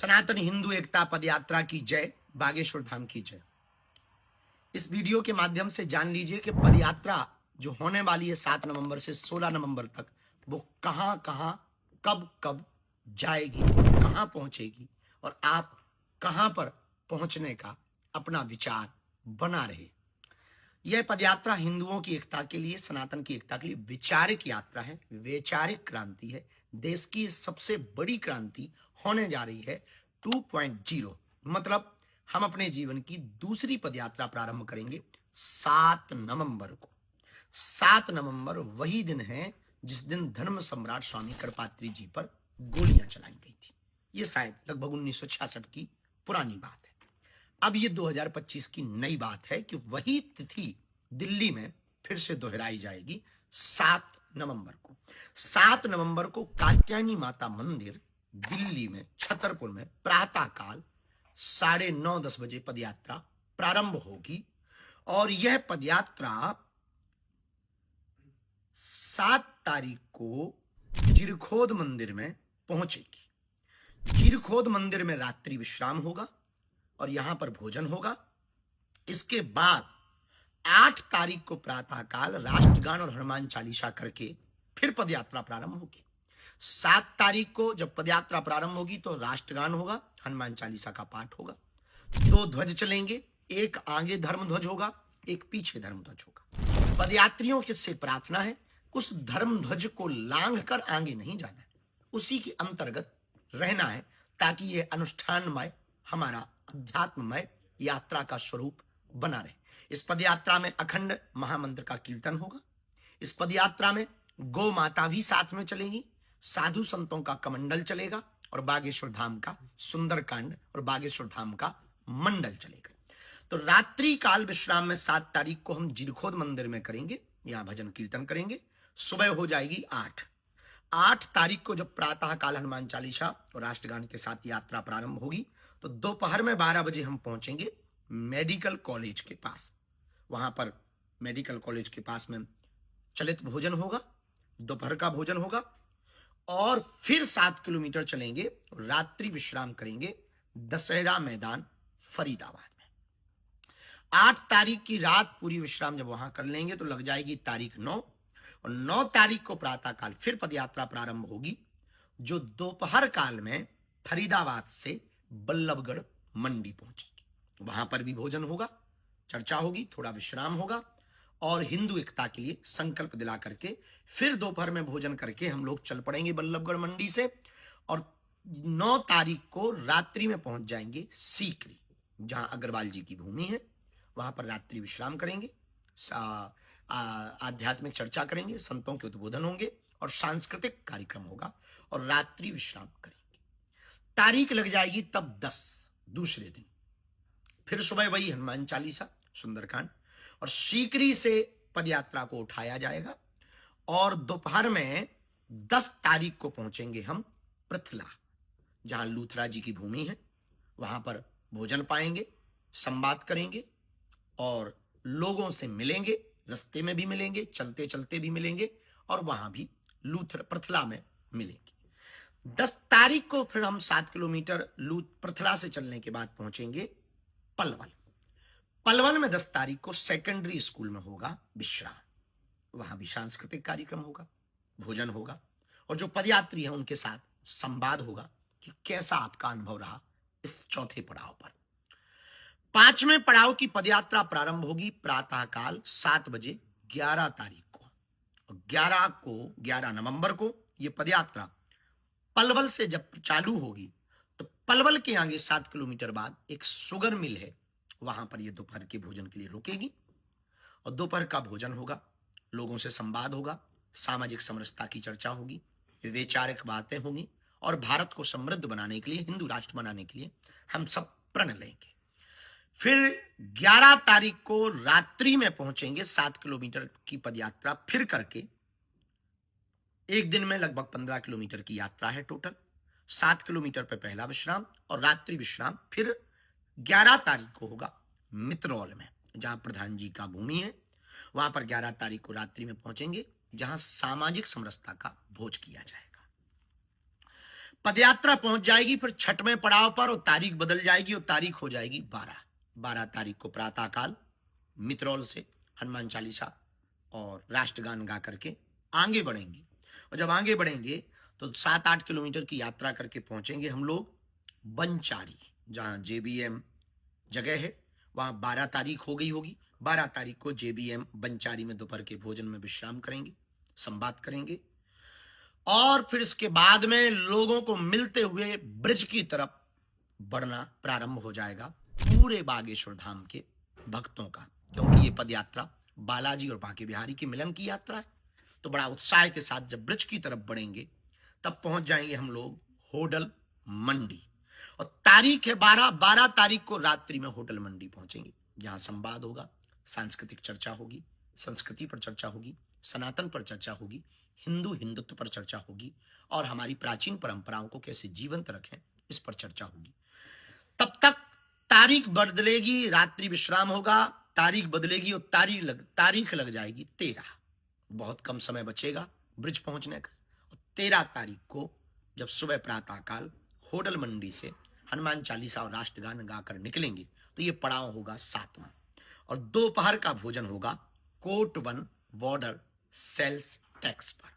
सनातन हिंदू एकता पदयात्रा की जय, बागेश्वर धाम की जय। इस वीडियो के माध्यम से जान लीजिए कि पदयात्रा जो होने वाली है 7 नवंबर से 16 नवंबर तक, वो कहां कहां कब कब जाएगी, कहां पहुंचेगी और आप कहां पर पहुंचने का अपना विचार बना रहे। यह पदयात्रा हिंदुओं की एकता के लिए, सनातन की एकता के लिए वैचारिक यात्रा है, वैचारिक क्रांति है। देश की सबसे बड़ी क्रांति होने जा रही है 2.0। मतलब हम अपने जीवन की दूसरी पदयात्रा प्रारंभ करेंगे 7 नवंबर को। 7 नवंबर वही दिन है जिस दिन धर्म सम्राट स्वामी करपात्री जी पर गोलियां चलाई गई थी। ये शायद लगभग 1966 की पुरानी बात है। अब ये 2025 की नई बात है कि वही तिथि दिल्ली में फिर से दोहराई जाएगी 7 नवंबर को। 7 नवंबर को कात्यायनी माता मंदिर दिल्ली में छतरपुर में प्रातः काल 9:30-10 बजे पदयात्रा प्रारंभ होगी और यह पदयात्रा 7 तारीख को जिरखोद मंदिर में पहुंचेगी। जिरखोद मंदिर में रात्रि विश्राम होगा और यहां पर भोजन होगा। इसके बाद 8 तारीख को प्रातः काल राष्ट्रगान और हनुमान चालीसा करके फिर पदयात्रा प्रारंभ होगी। 7 तारीख को जब पदयात्रा प्रारंभ होगी तो राष्ट्रगान होगा, हनुमान चालीसा का पाठ होगा, 2 ध्वज चलेंगे, एक आगे धर्म ध्वज होगा, एक पीछे धर्म ध्वज होगा। पदयात्रियों से प्रार्थना है उस धर्म ध्वज को लांघ कर आगे नहीं जाना है, उसी के अंतर्गत रहना है ताकि यह अनुष्ठानमय, हमारा अध्यात्ममय यात्रा का स्वरूप बना रहे। इस पदयात्रा में अखंड महामंत्र का कीर्तन होगा। इस पदयात्रा में गौ माता भी साथ में चलेंगी, साधु संतों का कमंडल चलेगा और बागेश्वर धाम का सुंदरकांड और बागेश्वर धाम का मंडल चलेगा। तो रात्रि काल विश्राम में 7 तारीख को हम जिरखोद मंदिर में करेंगे, यहां भजन कीर्तन करेंगे। सुबह हो जाएगी 8 तारीख को जब प्रातः काल हनुमान चालीसा और राष्ट्रगान के साथ यात्रा प्रारंभ होगी तो दोपहर में 12 बजे हम पहुंचेंगे मेडिकल कॉलेज के पास। वहां पर मेडिकल कॉलेज के पास में चलित भोजन होगा, दोपहर का भोजन होगा और फिर 7 किलोमीटर चलेंगे, रात्रि विश्राम करेंगे दशहरा मैदान फरीदाबाद में। 8 तारीख की रात पूरी विश्राम जब वहां कर लेंगे तो लग जाएगी तारीख 9 और 9 तारीख को प्रातः काल फिर पदयात्रा प्रारंभ होगी जो दोपहर काल में फरीदाबाद से बल्लभगढ़ मंडी पहुंचेगी। वहां पर भी भोजन होगा, चर्चा होगी, थोड़ा विश्राम होगा और हिंदू एकता के लिए संकल्प दिला करके फिर दोपहर में भोजन करके हम लोग चल पड़ेंगे बल्लभगढ़ मंडी से और 9 तारीख को रात्रि में पहुंच जाएंगे सीकरी, जहां अग्रवाल जी की भूमि है। वहां पर रात्रि विश्राम करेंगे, आध्यात्मिक चर्चा करेंगे, संतों के उद्बोधन होंगे और सांस्कृतिक कार्यक्रम होगा और रात्रि विश्राम करेंगे। तारीख लग जाएगी तब 10 दूसरे दिन। फिर सुबह वही हनुमान चालीसा, सुंदरकांड और सीकरी से पदयात्रा को उठाया जाएगा और दोपहर में 10 तारीख को पहुंचेंगे हम पृथला, जहां लूथरा जी की भूमि है। वहां पर भोजन पाएंगे, संवाद करेंगे और लोगों से मिलेंगे, रास्ते में भी मिलेंगे, चलते चलते भी मिलेंगे और वहां भी पृथला में मिलेंगे। 10 तारीख को फिर हम 7 किलोमीटर पृथला से चलने के बाद पहुंचेंगे पलवल। पलवल में 10 तारीख को सेकेंडरी स्कूल में होगा विश्राम। वहां भी सांस्कृतिक कार्यक्रम होगा, भोजन होगा और जो पदयात्री हैं उनके साथ संवाद होगा कि कैसा आपका अनुभव रहा इस चौथे पड़ाव पर। 5वें पड़ाव की पदयात्रा प्रारंभ होगी प्रातः काल 7 बजे 11 तारीख को और 11 नवंबर को यह पदयात्रा पलवल से जब चालू होगी तो पलवल के आगे 7 किलोमीटर बाद एक शुगर मिल है, वहां पर ये दोपहर के भोजन के लिए रुकेगी और दोपहर का भोजन होगा, लोगों से संवाद होगा, सामाजिक समरसता की चर्चा होगी, वैचारिक बातें होंगी और भारत को समृद्ध बनाने के लिए, हिंदू राष्ट्र बनाने के लिए हम सब प्रण लेंगे। फिर 11 तारीख को रात्रि में पहुंचेंगे 7 किलोमीटर की पदयात्रा फिर करके। एक दिन में लगभग 15 किलोमीटर की यात्रा है टोटल। 7 किलोमीटर पर पहला विश्राम और रात्रि विश्राम फिर 11 तारीख को होगा मित्रौल में, जहां प्रधान जी का भूमि है। वहां पर 11 तारीख को रात्रि में पहुंचेंगे, जहां सामाजिक समरसता का भोज किया जाएगा। पदयात्रा पहुंच जाएगी फिर छठवें पड़ाव पर और तारीख बदल जाएगी और तारीख हो जाएगी 12 तारीख को प्रातःकाल मित्रौल से हनुमान चालीसा और राष्ट्रगान गा करके आगे बढ़ेंगे। और जब आगे बढ़ेंगे तो 7-8 किलोमीटर की यात्रा करके पहुंचेंगे हम लोग बनचारी, जहां जेबीएम जगह है। वहां 12 तारीख हो गई होगी। 12 तारीख को जेबीएम बनचारी में दोपहर के भोजन में विश्राम करेंगे, संवाद करेंगे और फिर इसके बाद में लोगों को मिलते हुए ब्रिज की तरफ बढ़ना प्रारंभ हो जाएगा पूरे बागेश्वर धाम के भक्तों का, क्योंकि ये पद यात्रा बालाजी और बांके बिहारी के मिलन की यात्रा है। तो बड़ा उत्साह के साथ जब ब्रिज की तरफ बढ़ेंगे तब पहुंच जाएंगे हम लोग होटल मंडी। और तारीख है 12 तारीख को रात्रि में होटल मंडी पहुंचेंगे, जहां संवाद होगा, सांस्कृतिक चर्चा होगी, संस्कृति पर चर्चा होगी, सनातन पर चर्चा होगी, हिंदुत्व पर चर्चा होगी और हमारी प्राचीन परंपराओं को कैसे जीवंत रखें इस पर चर्चा होगी। तब तक तारीख बदलेगी, रात्रि विश्राम होगा, तारीख बदलेगी और तारीख लग जाएगी 13। बहुत कम समय बचेगा ब्रिज पहुंचने का। और 13 तारीख को जब सुबह प्रातःकाल होटल मंडी से हनुमान चालीसा और राष्ट्रगान गाकर निकलेंगे तो ये पड़ाव होगा 7वां। और दोपहर का भोजन होगा कोट 1 बॉर्डर सेल्स टैक्स पर।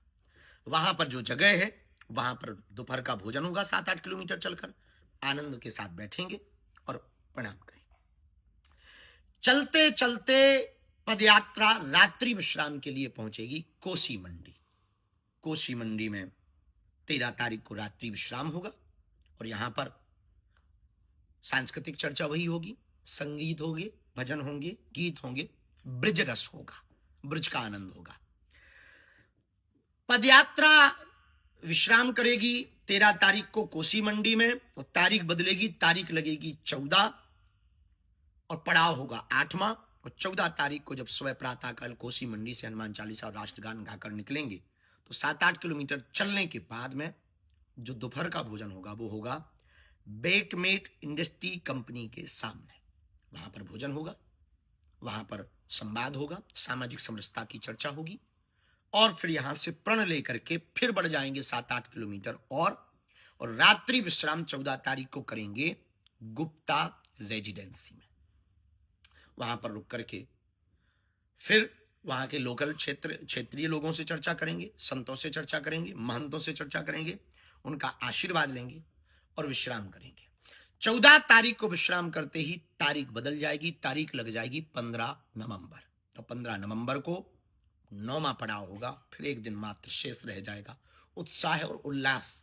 वहां पर जो जगह है वहां पर दोपहर का भोजन होगा। 7-8 किलोमीटर चलकर आनंद के साथ बैठेंगे और प्रणाम करेंगे। चलते चलते पदयात्रा रात्रि विश्राम के लिए पहुंचेगी कोसी मंडी। कोसी मंडी में 13 तारीख को रात्रि विश्राम होगा और यहां पर सांस्कृतिक चर्चा वही होगी, संगीत होंगे, भजन होंगे, गीत होंगे, ब्रिज रस होगा, ब्रिज का आनंद होगा। पदयात्रा विश्राम करेगी 13 तारीख को कोसी मंडी में और तारीख बदलेगी, तारीख लगेगी 14 और पड़ाव होगा 8वां। और 14 तारीख को जब सुबह प्रातःकाल कोसी मंडी से हनुमान चालीसा और राष्ट्रगान गाकर निकलेंगे तो 7-8 किलोमीटर चलने के बाद में जो दोपहर का भोजन होगा वो होगा बेकमेट इंडस्ट्री कंपनी के सामने। वहां पर भोजन होगा, वहां पर संवाद होगा, सामाजिक समरसता की चर्चा होगी और फिर यहां से प्रण लेकर के फिर बढ़ जाएंगे 7-8 किलोमीटर और रात्रि विश्राम 14 तारीख को करेंगे गुप्ता रेजिडेंसी में। वहां पर रुक करके फिर वहां के लोकल क्षेत्रीय लोगों से चर्चा करेंगे, संतों से चर्चा करेंगे, महंतों से चर्चा करेंगे, उनका आशीर्वाद लेंगे और विश्राम करेंगे। 14 तारीख को विश्राम करते ही तारीख बदल जाएगी, तारीख लग जाएगी 15 नवंबर। तो 15 नवंबर को 9वां पड़ाव होगा, फिर एक दिन मात्र शेष रह जाएगा। उत्साह और उल्लास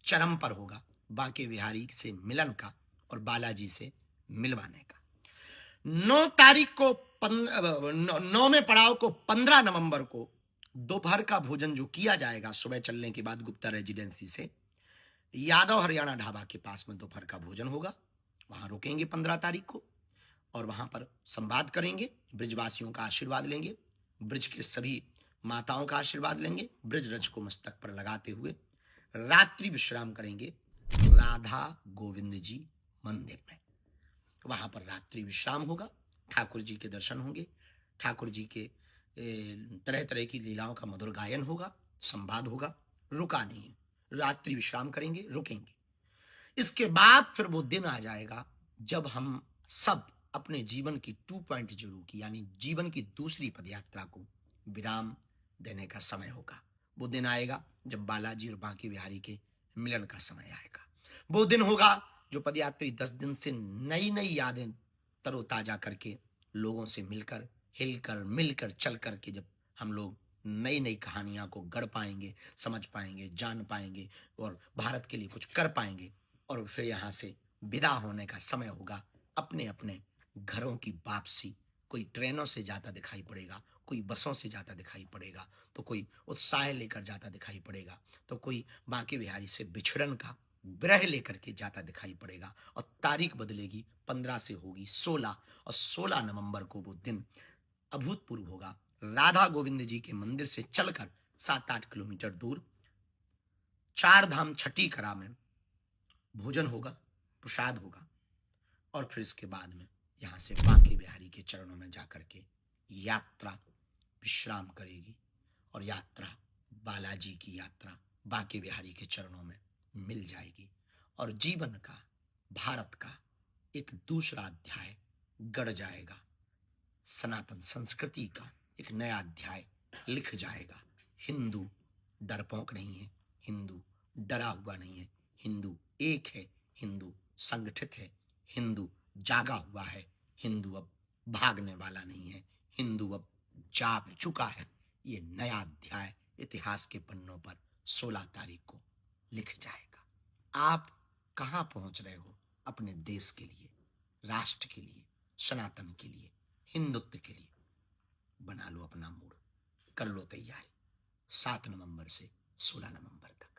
चरम पर होगा बांके बिहारी से मिलन का और बालाजी से मिलवाने का। 9 तारीख को 9वें पड़ाव को 15 नवंबर को दोपहर का भोजन जो किया जाएगा सुबह चलने के बाद गुप्ता रेजिडेंसी से यादव हरियाणा ढाबा के पास में दोपहर का भोजन होगा। वहां रुकेंगे 15 तारीख को और वहां पर संवाद करेंगे, ब्रिजवासियों का आशीर्वाद लेंगे, ब्रिज के सभी माताओं का आशीर्वाद लेंगे, ब्रिज रज को मस्तक पर लगाते हुए रात्रि विश्राम करेंगे राधा गोविंद जी मंदिर में। वहां पर रात्रि विश्राम होगा, ठाकुर जी के दर्शन होंगे, ठाकुर जी के तरह तरह की लीलाओं का मधुर गायन होगा, संवाद होगा, रुका नहीं, रात्रि विश्राम करेंगे, रुकेंगे। इसके बाद फिर वो दिन आ जाएगा जब हम सब अपने जीवन की 2.0 की यानी जीवन की दूसरी पदयात्रा को विराम देने का समय होगा। वो दिन आएगा जब बालाजी और बांके बिहारी के मिलन का समय आएगा। वो दिन होगा जो पदयात्री 10 दिन से नई नई यादें तरोताजा करके लोगों से मिलकर, हिलकर, मिलकर, चल करके जब हम लोग नई नई कहानियां को गढ़ पाएंगे, समझ पाएंगे, जान पाएंगे और भारत के लिए कुछ कर पाएंगे। और फिर यहाँ से विदा होने का समय होगा, अपने अपने घरों की वापसी। कोई ट्रेनों से जाता दिखाई पड़ेगा, कोई बसों से जाता दिखाई पड़ेगा, तो कोई उत्साह लेकर जाता दिखाई पड़ेगा, तो कोई बांके बिहारी से बिछड़न का विरह लेकर के जाता दिखाई पड़ेगा। और तारीख बदलेगी, 15 से होगी 16 और 16 नवंबर को वो दिन अभूतपूर्व होगा। राधा गोविंद जी के मंदिर से चलकर 7-8 किलोमीटर दूर 4 धाम छठी करा में भोजन होगा, प्रसाद होगा और फिर इसके बाद में यहां से बांके बिहारी के चरणों में जाकर के यात्रा विश्राम करेगी और यात्रा बालाजी की यात्रा बांके बिहारी के चरणों में मिल जाएगी और जीवन का, भारत का एक दूसरा अध्याय गढ़ जाएगा। सनातन संस्कृति का एक नया अध्याय लिख जाएगा। हिंदू डरपोक नहीं है, हिंदू डरा हुआ नहीं है, हिंदू एक है, हिंदू संगठित है, हिंदू जागा हुआ है, हिंदू अब भागने वाला नहीं है, हिंदू अब जाग चुका है। ये नया अध्याय इतिहास के पन्नों पर 16 तारीख को लिख जाएगा। आप कहाँ पहुंच रहे हो अपने देश के लिए, राष्ट्र के लिए, सनातन के लिए, हिंदुत्व के लिए? बना लो अपना मूड, कर लो तैयारी 7 नवंबर से 16 नवंबर तक।